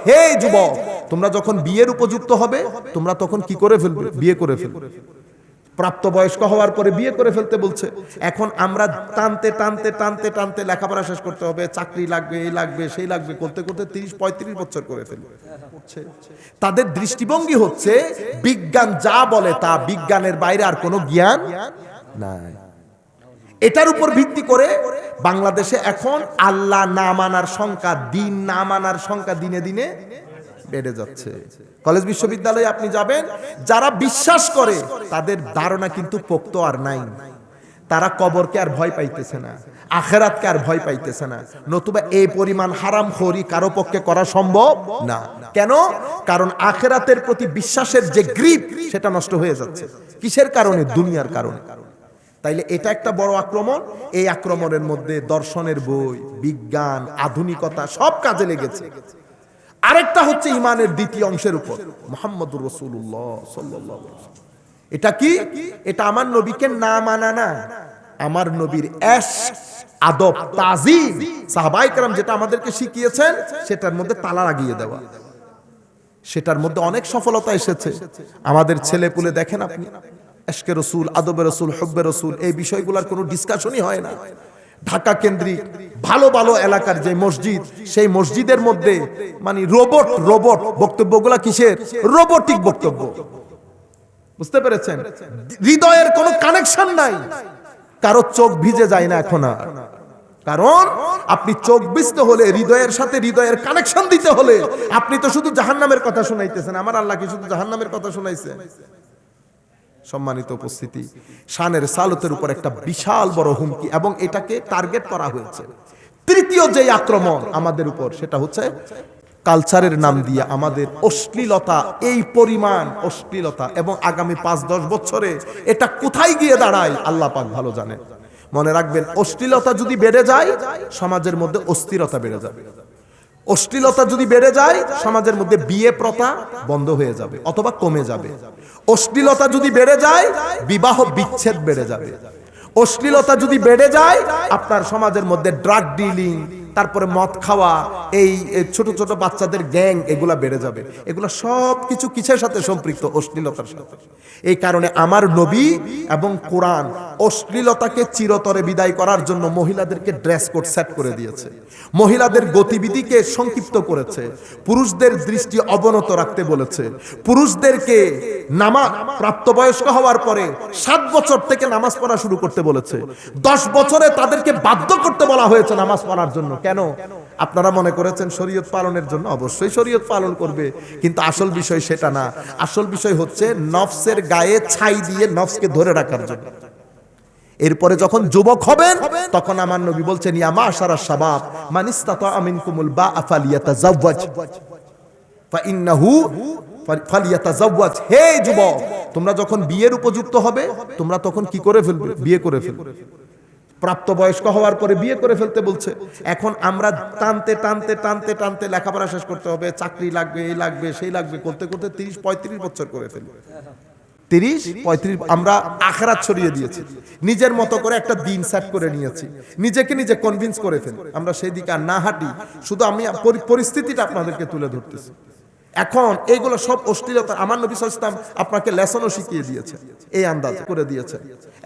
হে যুবক, তোমরা যখন বিয়ের উপযুক্ত হবে তোমরা তখন কি করে ফেলবে? বিয়ে করে ফেলবে। প্রাপ্তবয়স্ক হওয়ার পরে বিয়ে করে ফেলতে বলছে। এখন আমরা টানতে টানতে টানতে টানতে লেখাপড়া শেষ করতে হবে, চাকরি লাগবে, এই লাগবে, সেই লাগবে করতে করতে 30-35 বছর করে ফেলবে। তাদের দৃষ্টিভঙ্গি হচ্ছে বিজ্ঞান যা বলে তা, বিজ্ঞানের বাইরে আর কোনো জ্ঞান নাই। এটার উপর ভিত্তি করে বাংলাদেশে এখন আল্লাহ না মানার সংখ্যা, দিন না মানার সংখ্যা দিনে দিনে বেড়ে যাচ্ছে। কলেজ বিশ্ববিদ্যালয়ে আপনি যাবেন, যারা বিশ্বাস করে তাদের ধারণা কিন্তু পোক্ত আর নাই। তারা কবরকে আর ভয় পাইতেছে না, আখেরাতকে আর ভয় পাইতেছে না। নতুবা এই পরিমাণ হারামখোরি কারো পক্ষে করা সম্ভব না। কেন? কারণ আখেরাতের প্রতি বিশ্বাসের যে গ্রিপ সেটা নষ্ট হয়ে যাচ্ছে। কিসের কারণে? দুনিয়ার কারণে। তাইলে এটা একটা বড় আক্রমণ। এই আক্রমণের মধ্যে দর্শনের বই, বিজ্ঞান, আধুনিকতা সব কাজে লেগেছে। আরেকটা হচ্ছে ইমানের দ্বিতীয় অংশের উপর, মুহাম্মদুর রাসূলুল্লাহ সাল্লাল্লাহু আলাইহি ওয়াসাল্লাম। এটা কি? এটা আমার নবীকে না মানা না, আমার নবীর ইশক, আদব, তাজিম, সাহাবায়ে কেরাম যেটা আমাদেরকে শিখিয়েছেন সেটার মধ্যে তালা লাগিয়ে দেওয়া। সেটার মধ্যে অনেক সফলতা এসেছে। আমাদের ছেলে পুলে দেখেন আপনি, ইশকে রাসূল, আদবে রাসূল, হুব্বে রাসূল, এই বিষয়গুলোর কোনো ডিসকাশনই হয় না। ঢাকা কেন্দ্রিক ভালো ভালো এলাকার যে মসজিদ, সেই মসজিদের মধ্যে মানে রোবট রোবট বক্তব্যগুলা কিসের? রোবটিক বক্তব্য। বুঝতে পেরেছেন? হৃদয়ের কোনো কানেকশন নাই, কারো চোখ ভিজে যায় না এখন আর। কারণ আপনি চোখ ভিজতে হলে, হৃদয়ের সাথে হৃদয়ের কানেকশন দিতে হলে আপনি তো শুধু জাহান্নামের কথা শোনাইতেছেন। আমার আল্লাহ কি শুধু জাহান্নামের কথা শোনাইছে? সম্মানিত উপস্থিতি, শানের সালতের উপর একটা বিশাল বড় হুমকি, এবং এটাকে টার্গেট করা হয়েছে। তৃতীয় যে আক্রমণ আমাদের উপর, সেটা হচ্ছে কালচারের নাম দিয়ে আমাদের অশ্লীলতা। এই পরিমাণ অশ্লীলতা, এবং আগামী 5-10 বছরে এটা কোথায় গিয়ে দাঁড়ায় আল্লাহ পাক ভালো জানেন। মনে রাখবেন, অশ্লীলতা যদি বেড়ে যায় সমাজের মধ্যে অস্থিরতা বেড়ে যাবে। অশ্লীলতা যদি বেড়ে যায় সমাজের মধ্যে বিয়ে প্রথা বন্ধ হয়ে যাবে অথবা কমে যাবে। অশ্লীলতা যদি বেড়ে যায় বিবাহ বিচ্ছেদ বেড়ে যাবে। অশ্লীলতা যদি বেড়ে যায় আপনার সমাজের মধ্যে ড্রাগ ডিলিং, তারপরে মদ খাওয়া, এই ছোট ছোট বাচ্চাদের গ্যাং, এগুলা বেড়ে যাবে। এগুলা সব কিছু কিসের সাথে সম্পৃক্ত? অশ্লীলতার সাথে। এই কারণে আমার নবী এবং কোরআন অশ্লীলতাকে চিরতরে বিদায় করার জন্য মহিলাদেরকে ড্রেস কোড সেট করে দিয়েছে, মহিলাদের গতিবিধিকে সংক্ষিপ্ত করেছে, পুরুষদের দৃষ্টি অবনত রাখতে বলেছে, পুরুষদেরকে নামাজ প্রাপ্তবয়স্ক হওয়ার পরে 7 বছর থেকে নামাজ পড়া শুরু করতে বলেছে। 10 বছরে তাদেরকে বাধ্য করতে বলা হয়েছে নামাজ পড়ার জন্য। কেন? আপনারা মনে করেছেন শরীয়ত পালনের জন্য। অবশ্যই শরীয়ত পালন করবে, কিন্তু আসল বিষয় সেটা না। আসল বিষয় হচ্ছে নফসের গায়ে ছাই দিয়ে নফসকে ধরে রাখার জন্য। এরপরে যখন যুবক হবেন তখন আমার নবী বলছেন, ইয়া মাশারাশ শাবাব মান ইসতাতা মিনকুমুল বাআ ফালিয়াতাযাওয়াজ ফাইন্নাহু ফালিয়াতাযাওয়াজ। হে যুবক, তোমরা যখন বিয়ের উপযুক্ত হবে তোমরা তখন কি করে ফেলবে? বিয়ে করে ফেলবে। প্রাপ্তবয়স্ক হওয়ার পরে বিয়ে করে ফেলতে বলছে। এখন আমরা টানতে টানতে টানতে টানতে লেখাপড়া শেষ করতে হবে, চাকরি লাগবে, এই লাগবে, সেই লাগবে করতে করতে 30-35 বছর করে ফেলবে। 30-35 আমরা আখিরাত ছড়িয়ে দিয়েছি, নিজের মতো করে একটা দিন সেট করে নিয়েছি, নিজেকে নিজে কনভিন্স করে ফেলি। আমরা সেই দিকে আর না হাঁটি, শুধু আমি পরিস্থিতিটা আপনাদেরকে তুলে ধরতেছি। এখন এইগুলো সব অশ্লীলতা। আমার নবী সাল্লাল্লাহু আলাইহি ওয়াসাল্লাম আপনাকে লেসনও শিখিয়ে দিয়েছে, এই আন্দাজ করে দিয়েছে।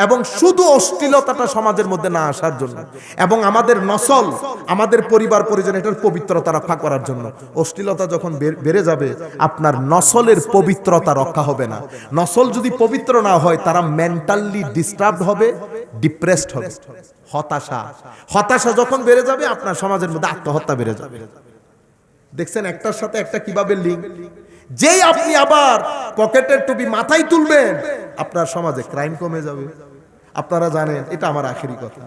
এবং শুধু অশ্লীলতাটা সমাজের মধ্যে না আসার জন্য, এবং আমাদের নসল, আমাদের পরিবার পরিজন, এটার পবিত্রতা রক্ষা করার জন্য। অশ্লীলতা যখন বেড়ে যাবে আপনার নসলের পবিত্রতা রক্ষা হবে না। নসল যদি পবিত্র না হয় তারা মেন্টালি ডিস্টার্বড হবে, ডিপ্রেসড হবে। হতাশা যখন বেড়ে যাবে আপনার সমাজের মধ্যে আত্মহত্যা বেড়ে যাবে। দেখছেন একটার সাথে একটা কিভাবে লিঙ্ক। যেই আপনি আবার পকেটের টুপি মাথায় তুলবেন আপনার সমাজে ক্রাইম কমে যাবে। আপনারা জানেন, এটা আমার আখেরি কথা,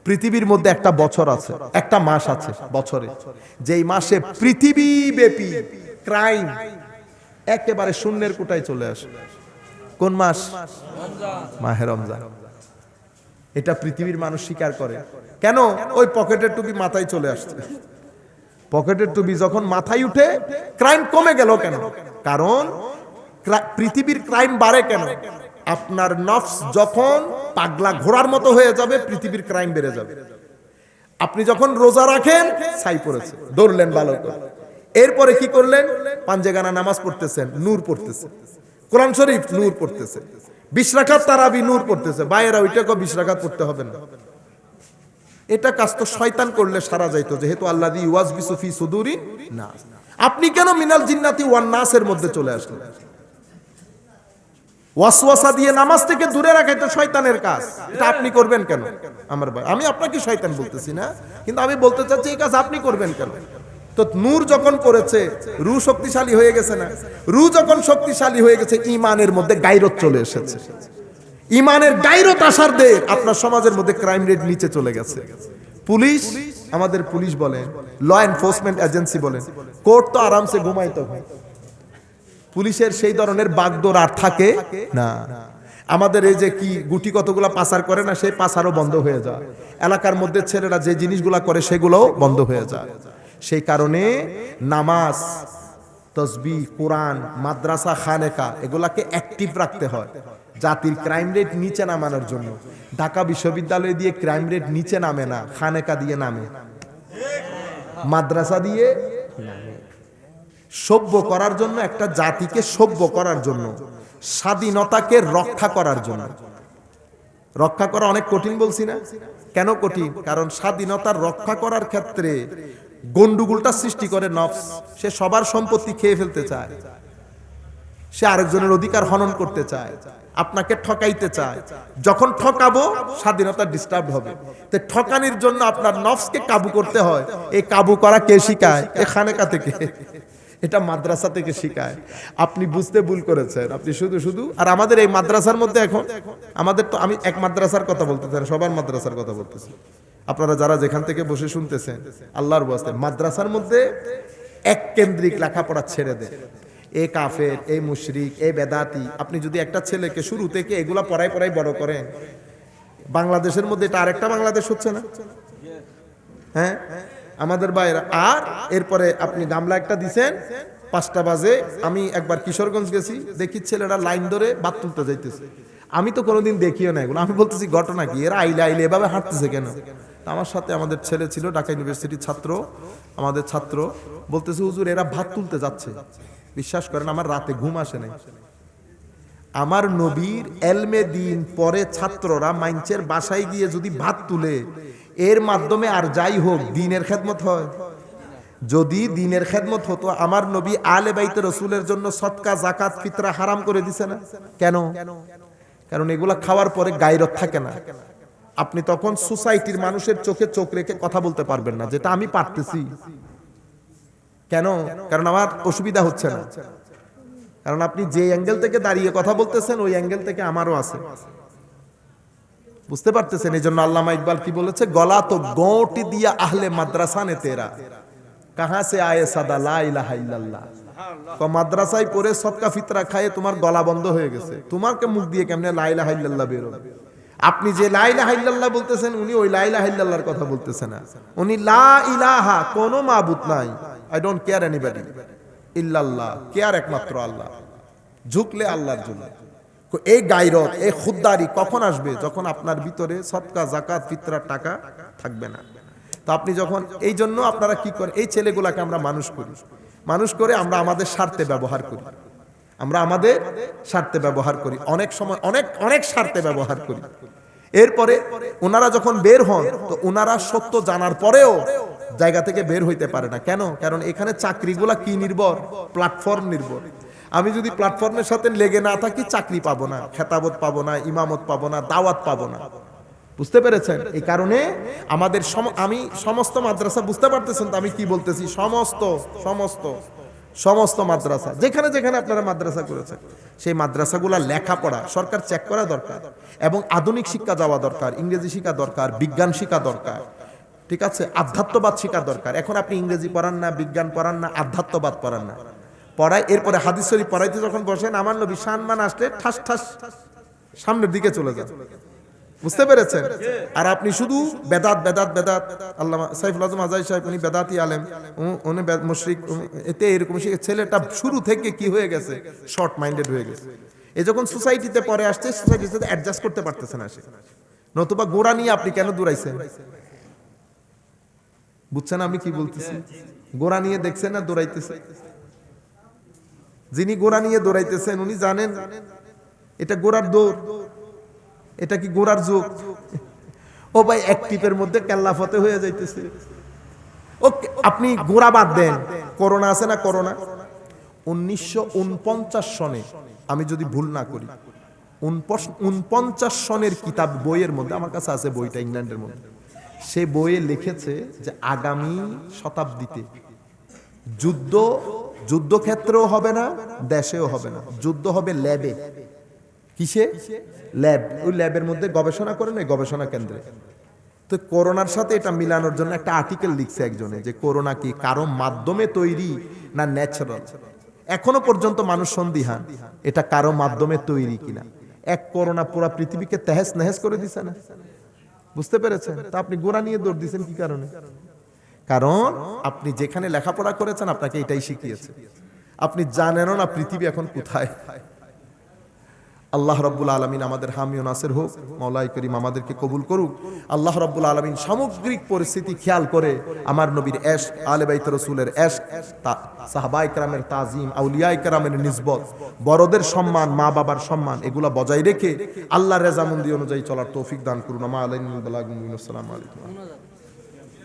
পৃথিবীর মধ্যে একটা বছর আছে, একটা মাস আছে বছরে, যেই মাসে পৃথিবীব্যাপী ক্রাইম একেবারে শূন্যের কোটায় চলে আসে। কোন মাস? মাহে রমজান। এটা পৃথিবীর মানুষ স্বীকার করে। কেন? ওই পকেটের টুপি মাথায় চলে আসছে। পকেটের টুপি যখন মাথায় উঠে ক্রাইম কমে গেল কেন? কারণ পৃথিবীর ক্রাইম বাড়ে কেন? আপনার নফস যখন পাগলা ঘোড়ার মতো হয়ে যাবে পৃথিবীর ক্রাইম বেড়ে যাবে। আপনি যখন রোজা রাখেন, ছাই পড়েছে, দৌড়লেন ভালো করে, এরপরে কি করলেন? পাঞ্জেগানা নামাজ পড়তেছেন, নূর পড়তেছে, কোরআন শরীফ নূর পড়তেছে, 20 রাকাত তারাবি নূর পড়তেছে। বাইরা ওইটাকে 20 রাকাত পড়তে হবে না। এটা কাজ তো শয়তান করলে সারা যাইতো, যেহেতু আল্লাযী ইউয়াসবিসু ফি সুদুরিন নাস। আপনি কেন মিনাল জিন্নাতি ওয়ান নাসের মধ্যে চলে আসলেন? ওয়াসওয়াসা দিয়ে নামাজ থেকে দূরে রাখা তো শয়তানের কাজ, এটা আপনি করবেন কেন? আমার ভাই, আমি আপনাকে শয়তান বলতেছি না, কিন্তু আমি বলতে চাচ্ছি এই কাজ আপনি করবেন কেন? তো নূর যখন করেছে, রু শক্তিশালী হয়ে গেছে না? রু যখন শক্তিশালী হয়ে গেছে, ঈমানের মধ্যে গায়রত চলে এসেছে। ঈমানের গায়রত আসার দে আপনার সমাজের মধ্যে ক্রাইম রেট নিচে চলে গেছে। পুলিশ, আমাদের পুলিশ বলেন, ল এনফোর্সমেন্ট এজেন্সি বলেন, কোর্ট তো আরামসে ঘুমাইতো ভাই। পুলিশের সেই ধরনের বাগদৌর আর থাকে না। আমাদের এই যে কি গুটি কতগুলা পাচার করে না, সেই পাচারও বন্ধ হয়ে যায়। এলাকার মধ্যে ছেলেরা যে জিনিসগুলা করে সেগুলোও বন্ধ হয়ে যায়। সেই কারণে নামাজ, তসবিহ, কোরআন, মাদ্রাসা, খানেকা এগুলাকে অ্যাক্টিভ রাখতে হয় জাতির ক্রাইম রেট নিচে নামানোর জন্য। ঢাকা বিশ্ববিদ্যালয় দিয়ে ক্রাইম রেট নিচে নামে না, খানেকা দিয়ে নামে, মাদ্রাসা দিয়ে নামে। সভ্য করার জন্য, একটা জাতিকে সভ্য করার জন্য, স্বাধীনতাকে রক্ষা করার জন্য। রক্ষা করা অনেক কঠিন বলছি না? কেন কঠিন? কারণ স্বাধীনতার রক্ষা করার ক্ষেত্রে গন্ডগোলটা সৃষ্টি করে নফস। সে সবার সম্পত্তি খেয়ে ফেলতে চায়, সে আরেকজনের অধিকার হনন করতে চায়, আপনাকে ঠকাইতে চায়। যখন ঠকাবো, স্বাধীনতা ডিস্টার্ব হবে। তো ঠকানির জন্য আপনার নফসকে কাবু করতে হয়। এই কাবু করা কে শিখায়? এ খানেকা থেকে, এটা মাদ্রাসা থেকে শিখায়। আপনি বুঝতে ভুল করেছেন, আপনি শুধু শুধু। আর আমাদের এই মাদ্রাসার মধ্যে এখন আমাদের তো, আমি এক মাদ্রাসার কথা বলতেছি না, সবার মাদ্রাসার কথা বলতেছি। আপনারা যারা যেখান থেকে বসে শুনতেছেন, আল্লাহর ওয়াস্তে মাদ্রাসার মধ্যে এক কেন্দ্রিক লেখাপড়া ছেড়ে দেন। এ কাফের, এ মুশরিক, এ বেদাতি। আপনি যদি একটা ছেলেকে শুরু থেকে এগুলা পড়াই পড়াই বড় করেন, বাংলাদেশের মধ্যে এটা আরেকটা বাংলাদেশ হচ্ছে না? হ্যাঁ, আমাদের বাইরা। আর এরপরে আপনি গামলা একটা দিছেন, 5টা বাজে। আমি একবার কিশোরগঞ্জ গেছি, দেখি ছেলেরা লাইন ধরে বাত তুলতে যাইতেছে। আমি তো কোনোদিন দেখিও না এগুলো। আমি বলতেছি ঘটনা কি, এরা আইলে আইলে এভাবে হাঁটতেছে কেন? আমার সাথে আমাদের ছেলে ছিল, ঢাকা ইউনিভার্সিটির ছাত্র, আমাদের ছাত্র বলতেছে, হুজুর এরা ভাত তুলতে যাচ্ছে। বিশ্বাস করেন আমার রাতে ঘুম আসে নাই। আমার নবীর এলমে দিন পরে ছাত্ররা মাইনচের বাসায় গিয়ে যদি ভাত তুলে, এর মাধ্যমে আর যাই হোক দিনের খেদমত হয়। যদি দিনের খেদমত হতো, আমার নবী আলে বাইতে রসুলের জন্য সদকা, জাকাত, ফিতরা হারাম করে দিছে না কেন? কারণ এগুলা খাওয়ার পরে গায়রত থাকে না। আপনি তখন সোসাইটির মানুষের চোখে চোখ রেখে কথা বলতে পারবেন না, যেটা আমি পারতেছি। কেন? কারণ আমার অসুবিধা হচ্ছে না। কারণ আপনি যে অ্যাঙ্গেল থেকে দাঁড়িয়ে কথা বলতেছেন, ওই অ্যাঙ্গেল থেকে আমারও আছে। বুঝতে পারতেছেন? এই জন্য আল্লামা ইকবাল কি বলেছে, গলা তো গোটি দিয়া আহলে মাদ্রাসা নে তেরা, কাহা সে আয়ে সাদা লা ইলাহা ইল্লাল্লাহ। মাদ্রাসায় পড়ে সদকা ফিতরা খায়ে তোমার গলা বন্ধ হয়ে গেছে, তোমাকে মুখ দিয়ে কেমনে লা ইলাহা ইল্লাল্লাহ বের হবে? আপনি যে লা ইলাহা ইল্লাল্লাহ বলতেছেন, উনি ওই লা ইলাহা ইল্লাল্লাহর কথা বলতেছেন না। উনি লা ইলাহা, কোনো মাবুদ নাই, আই ডোন্ট কেয়ার এনিবডি ইল্লাল্লাহ, কেয়ার একমাত্র আল্লাহ, ঝুঁকলে আল্লাহর জন্য। এই গায়রত, এই খুদদারি কখন আসবে? যখন আপনার ভিতরে সদকা, জাকাত, ফিতরার টাকা থাকবে না। তো আপনি যখন, এই জন্য আপনারা কি করেন, এই ছেলেগুলাকে আমরা মানুষ করি, মানুষ করে আমরা আমাদের স্বার্থে ব্যবহার করি। আমরা আমাদের স্বার্থে ব্যবহার করি, অনেক সময় অনেক অনেক স্বার্থে ব্যবহার করি। এরপরে ওনারা যখন বের হন, তো ওনারা সত্য জানার পরেও জায়গা থেকে বের হইতে পারে না। কেন? কারণ এখানে চাকরিগুলা কি নির্ভর? প্ল্যাটফর্ম নির্ভর। আমি যদি প্ল্যাটফর্মের সাথে লেগে না থাকি, চাকরি পাবো না, খেতাবত পাবো না, ইমামত পাবো না, দাওয়াত পাবো না। বুঝতে পেরেছেন? এই কারণে আমাদের আমি সমস্ত মাদ্রাসা, বুঝতে পারতেছেন তো আমি কি বলতেছি? সমস্ত মাদ্রাসা, যেখানে যেখানে আপনারা মাদ্রাসা করেছেন, সেই মাদ্রাসাগুলা লেখাপড়া সরকার চেক করা দরকার, এবং আধুনিক শিক্ষা যাওয়া দরকার, ইংরেজি শিক্ষা দরকার, বিজ্ঞান শিক্ষা দরকার, ঠিক আছে, আধ্যাত্মবাদ শিক্ষা দরকার। এখন আপনি ইংরেজি পড়ান না, বিজ্ঞান পড়ান না, আধ্যাত্মবাদ পড়ান না, পড়ায়। এরপরে হাদিস শরীফ পড়াইতে যখন বসেন, আমার নবী সম্মান আসলে ঠাস ঠাস সামনের দিকে চলে যান। বুঝতে পেরেছেন? আর আপনি শুধু বেদাত বেদাত বেদাত। আল্লামা সাইফুল আজম আজাদ সাহেব, উনি বেদাতি আলেম, উনি মুশরিক, এতে এরকম ছেলেটা শুরু থেকে কি হয়ে গেছে? শর্ট মাইন্ডেড হয়ে গেছে। এই যখন সোসাইটিতে পরে আসছে, সোসাইটির সাথে অ্যাডজাস্ট করতে পারতেছে না সে। নতুবা গোড়া নিয়ে আপনি কেন দৌড়াইছেন? বুঝছেন আমি কি বলতেছি? গোড়া নিয়ে দেখছেন না দৌড়াইতেছে? যিনি গোড়া নিয়ে দৌড়াইতেছেন উনি জানেন এটা গোড়ার দৌড়, এটা কি গোড়ার যোগ? ও ভাই এক টিপের মধ্যে কেল্লাফতে হয়ে যাইতেছে। ও আপনি গোড়া বাদ দেন, করোনা আছে না, করোনা 1949 সনে, আমি যদি ভুল না করি 49 সনের কিতাব বইয়ের মধ্যে, আমার কাছে আছে বইটা ইংল্যান্ডের মধ্যে, সে বইয়ে লিখেছে যে আগামী শতাব্দীতে যুদ্ধক্ষেত্রেও হবে না, দেশেও হবে না, যুদ্ধ হবে ল্যাবে। কিসে? ল্যাব। ওই ল্যাবের মধ্যে গবেষণা করেন, ওই গবেষণা কেন্দ্রে। তো করোনার সাথে এটা মিলানোর জন্য একটা আর্টিকেল লিখছে একজনে, যে করোনা কি কারো মাধ্যমে তৈরি না ন্যাচারাল। এখনো পর্যন্ত মানুষ সন্দিহান এটা কারো মাধ্যমে তৈরি কিনা। এক করোনা পুরা পৃথিবীকে তেহেস নেহেস করে দিছে না? বুঝতে পেরেছেন? তা আপনি গোড়া নিয়ে দৌড় দিচ্ছেন কি কারণে? কারণ আপনি যেখানে লেখাপড়া করেছেন আপনাকে এটাই শিখিয়েছে। আপনি জানেনও না পৃথিবী এখন কোথায়। আল্লাহ রাব্বুল আলামিন আমাদের হামি ও নাসির হোক, মাওলাই করিম আমাদেরকে কবুল করুক। আল্লাহ রাব্বুল আলামিন সামগ্রিক পরিস্থিতি খেয়াল করে আমার নবীর ইশক, আলে বাইত রাসূলের ইশক, সাহাবায়ে কেরামের তাজিম, আউলিয়ায়ে কেরামের নিসবত, বড়দের সম্মান, মা বাবার সম্মান, এগুলা বজায় রেখে আল্লাহর রেজামন্দি অনুযায়ী চলার তৌফিক দান করুন। আমা আলাইহিল বালাগ। আসসালামু আলাইকুম।